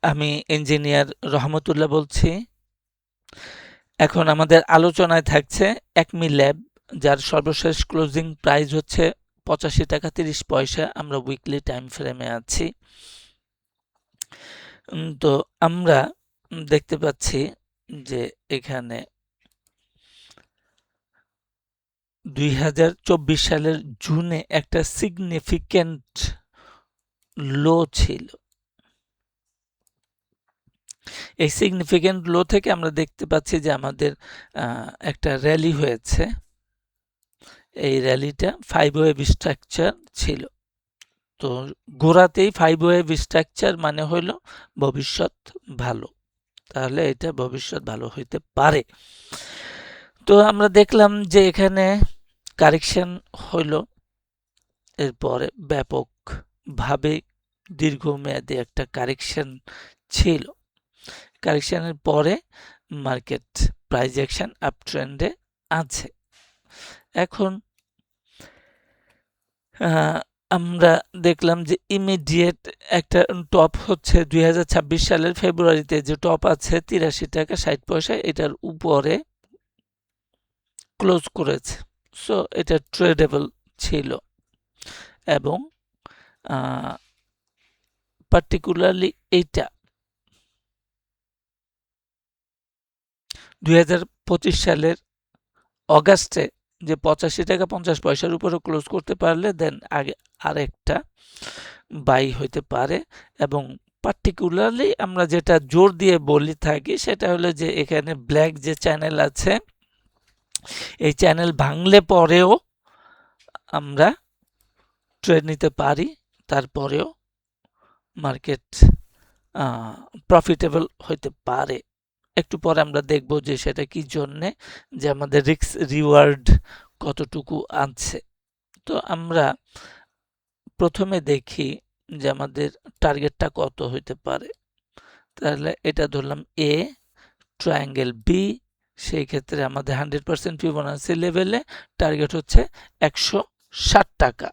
আমি ইঞ্জিনিয়ার রহমতুল্লাহ বলছি। এখন আমাদের আলোচনায় থাকছে অ্যাকমি ল্যাব, যার সর্বশেষ ক্লোজিং প্রাইস হচ্ছে 85 টাকা 30 পয়সা। আমরা উইকলি টাইম ফ্রেমে আছি। তো আমরা দেখতে পাচ্ছি যে এখানে 2024 সালের জুনে একটা সিগনিফিক্যান্ট লো ছিল। এই সিগনিফিক্যান্ট লো থেকে আমরা দেখতে পাচ্ছি যে আমাদের একটা র্যালি হয়েছে। এই র্যালিটা 5 ওয়েভ স্ট্রাকচার ছিল। তো গোড়াতেই 5 ওয়েভ স্ট্রাকচার মানে হইল ভবিষ্যৎ ভালো, তাহলে এটা ভবিষ্যৎ ভালো হইতে পারে। তো আমরা দেখলাম যে এখানে কারেকশন হইল, এরপরে ব্যাপকভাবে দীর্ঘমেয়াদী একটা কারেকশন ছিল। কারেকশনের পরে মার্কেট প্রাইস অ্যাকশন আপ ট্রেন্ডে আছে। এখন আমরা দেখলাম যে ইমিডিয়েট একটা টপ হচ্ছে 2026 সালের ফেব্রুয়ারিতে যে টপ আছে 83 টাকা 60 পয়সা, এটার উপরে ক্লোজ করেছে। সো এটা ট্রেডেবল ছিল এবং পার্টিকুলারলি এইটা 2025 সালের অগাস্টে যে 85 টাকা 50 পয়সার উপরে ক্লোজ করতে পারলে দেন আগে আরেকটা বাই হইতে পারে। এবং পার্টিকুলারলি আমরা যেটা জোর দিয়ে বলি থাকি সেটা হলো যে এখানে ব্ল্যাক যে চ্যানেল আছে, এই চ্যানেল ভাঙলে পরেও আমরা ট্রেড নিতে পারি, তারপরেও মার্কেট প্রফিটেবল হইতে পারে। একটু পরে আমরা দেখব যে সেটা কি জন্যে, যে আমাদের রিস্ক রিওয়ার্ড কতটুকু আছে। তো আমরা প্রথমে দেখি যে আমাদের টার্গেটটা কত হইতে পারে। তাহলে এটা ধরলাম এ, ট্রায়াঙ্গেল বি, সেই ক্ষেত্রে আমাদের 100% ফিবোনাসি লেভেলে টার্গেট হচ্ছে 160 টাকা।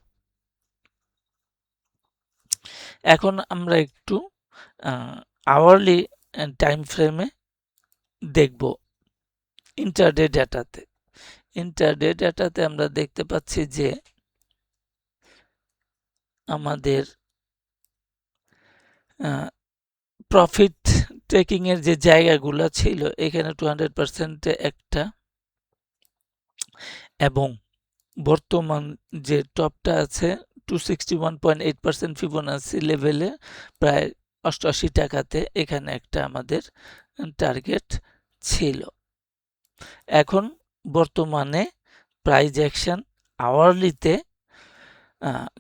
এখন আমরা একটু আওয়ারলি টাইম ফ্রেমে দেখব। ইন্টারডে ডেটাতে আমরা দেখতে পাচ্ছি যে আমাদের প্রফিট টেকিং এর যে জায়গাগুলো ছিল, এখানে 200% একটা, এবং বর্তমান যে টপটা আছে 261.8% ফিবোনাসি লেভেলে প্রায় 88 টাকাতে, এখানে একটা আমাদের টার্গেট ছিল। এখন বর্তমানে প্রাইস অ্যাকশন আওয়ারলিতে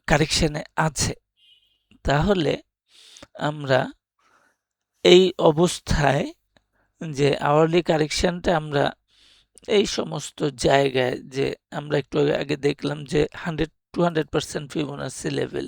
কারেকশনে আছে। তাহলে আমরা এই অবস্থায় যে আওয়ারলি কারেকশনটা আমরা এই সমস্ত জায়গায়, যে আমরা একটু আগে দেখলাম যে 200% ফিবোনাসি লেভেল,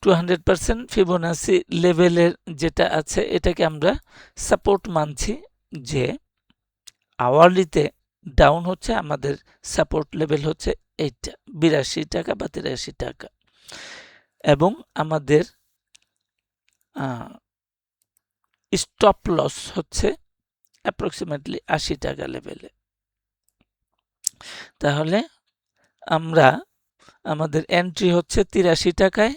200% ফিবোনাসি লেভেলের যেটা আছে এটাকে আমরা সাপোর্ট মানছি, যে আওয়ারলিতে ডাউন হচ্ছে, আমাদের সাপোর্ট লেভেল হচ্ছে এইটা 82 টাকা বা 83 টাকা, এবং আমাদের স্টপ লস হচ্ছে অ্যাপ্রক্সিমেটলি 80 টাকা লেভেলে। তাহলে আমরা আমাদের এন্ট্রি হচ্ছে 83 টাকায়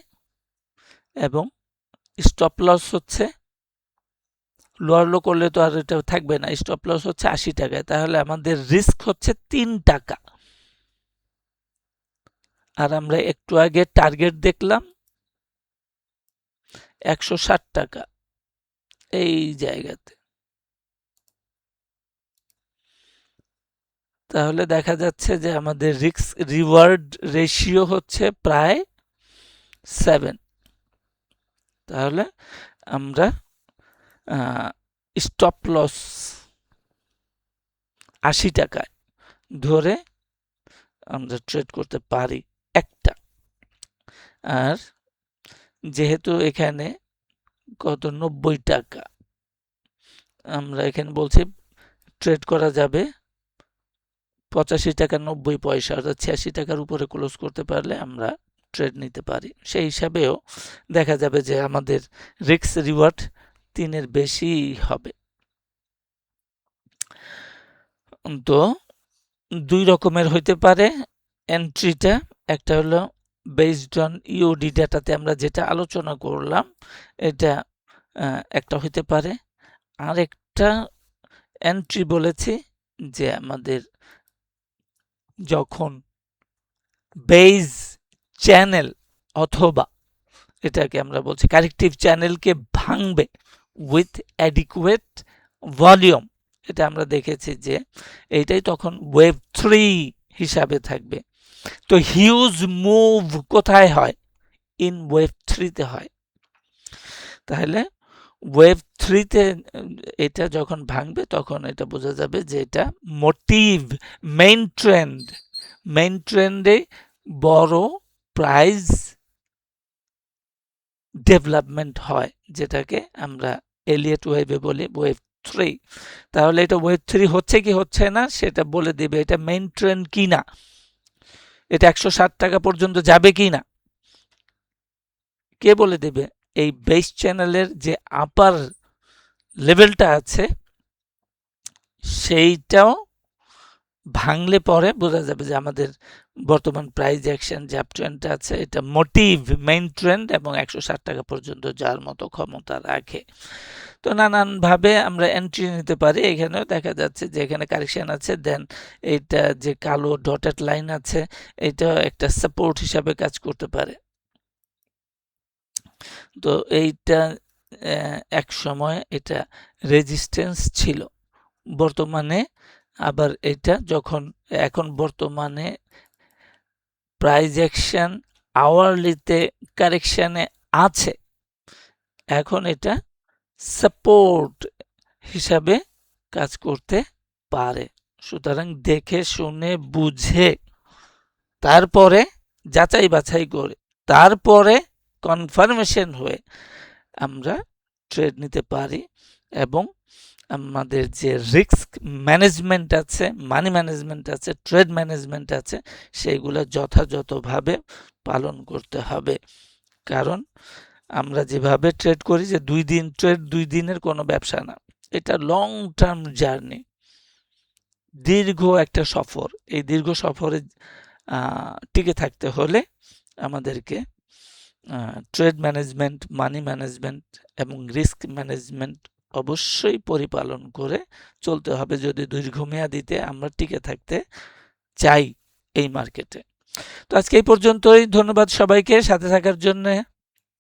এবং স্টপ লস হচ্ছে, লোয়ার লো করলে তো আর এটা থাকবে না, স্টপ লস হচ্ছে 80 টাকায়। তাহলে আমাদের রিস্ক হচ্ছে 3 টাকা। আর আমরা একটু আগে টার্গেট দেখলাম 160 টাকা এই জায়গাতে। তাহলে দেখা যাচ্ছে যে আমাদের রিস্ক রিওয়ার্ড রেশিও হচ্ছে প্রায় 7। তাহলে আমরা স্টপ লস 80 টাকায় ধরে আমরা ট্রেড করতে পারি একটা। আর যেহেতু এখানে কত 90 টাকা, আমরা এখানে বলছি ট্রেড করা যাবে 85 টাকা 90 পয়সা, অর্থাৎ 86 টাকার উপরে ক্লোজ করতে পারলে আমরা ট্রেড নিতে পারি। সেই হিসাবেও দেখা যাবে যে আমাদের রিস্ক রিওয়ার্ড 3-এর বেশি হবে। তো 2 রকমের হইতে পারে এন্ট্রিটা, একটা হলো বেসড অন ইওডি ডাটাতে আমরা যেটা আলোচনা করলাম এটা একটা হইতে পারে, আর একটা এন্ট্রি বলেছি যে আমাদের যখন বেজ চ্যানেল অথবা এটাকে আমরা বলছি কারেক্টিভ চ্যানেলকে ভাঙবে উইথ অ্যাডিকুয়েট ভলিউম, এটা আমরা দেখেছি যে এইটাই তখন ওয়েভ 3 হিসাবে থাকবে। তো হিউজ মুভ কোথায় হয়? ইন ওয়েভ 3-তে হয়। তাহলে ওয়েভ 3-তে এটা যখন ভাঙবে তখন এটা বোঝা যাবে যে এটা মোটিভ মেইন ট্রেন্ডে বড় প্রাইস ডেভেলপমেন্ট হয়, যেটাকে আমরা এলিয়ট ওয়েভে বলি ওয়েভ 3। তাহলে এটা ওয়েভ 3 হচ্ছে কি হচ্ছে না সেটা বলে দিবে এটা মেইন ট্রেন্ড কি না, এটা 160 টাকা পর্যন্ত যাবে কি না, কে বলে দেবে? এই বেস চ্যানেলের যে আপার লেভেলটা আছে সেইটাও ভাঙলে পরে বোঝা যাবে যে আমাদের বর্তমান প্রাইস অ্যাকশন যে আপ ট্রেন্ডটা আছে এটা মোটিভ মেইন ট্রেন্ড এবং 160 টাকা পর্যন্ত যার মতো ক্ষমতা রাখে। তো নানানভাবে আমরা এন্ট্রি নিতে পারি। এখানেও দেখা যাচ্ছে যে এখানে কারেকশন আছে, দেন এইটা যে কালো ডটেড লাইন আছে এটা একটা সাপোর্ট হিসাবে কাজ করতে পারে। তো এইটা এক সময় এটা রেজিস্ট্যান্স ছিল, বর্তমানে আবার এটা যখন এখন বর্তমানে প্রাইস অ্যাকশন আওয়ারলিতে কারেকশানে আছে, এখন এটা সাপোর্ট হিসাবে কাজ করতে পারে। সুতরাং দেখে শুনে বুঝে তারপরে যাচাই বাছাই করে তারপরে কনফার্মেশন হয়ে আমরা ট্রেড নিতে পারি এবং আমাদের যে রিস্ক ম্যানেজমেন্ট আছে, মানি ম্যানেজমেন্ট আছে, ট্রেড ম্যানেজমেন্ট আছে সেইগুলো যথাযথভাবে পালন করতে হবে। কারণ আমরা যেভাবে ট্রেড করি যে 2 দিন ট্রেড 2 দিনের কোনো ব্যবসা না, এটা লং টার্ম জার্নি, দীর্ঘ একটা সফর। এই দীর্ঘ সফরে টিকে থাকতে হলে আমাদেরকে ট্রেড ম্যানেজমেন্ট, মানি ম্যানেজমেন্ট এবং রিস্ক ম্যানেজমেন্ট অবশ্যই পরিপালন করে চলতে হবে যদি দীর্ঘমেয়াদীতে আমরা টিকে থাকতে চাই এই মার্কেটে। তো আজকে এই পর্যন্তই, ধন্যবাদ সবাইকে সাথে থাকার জন্য।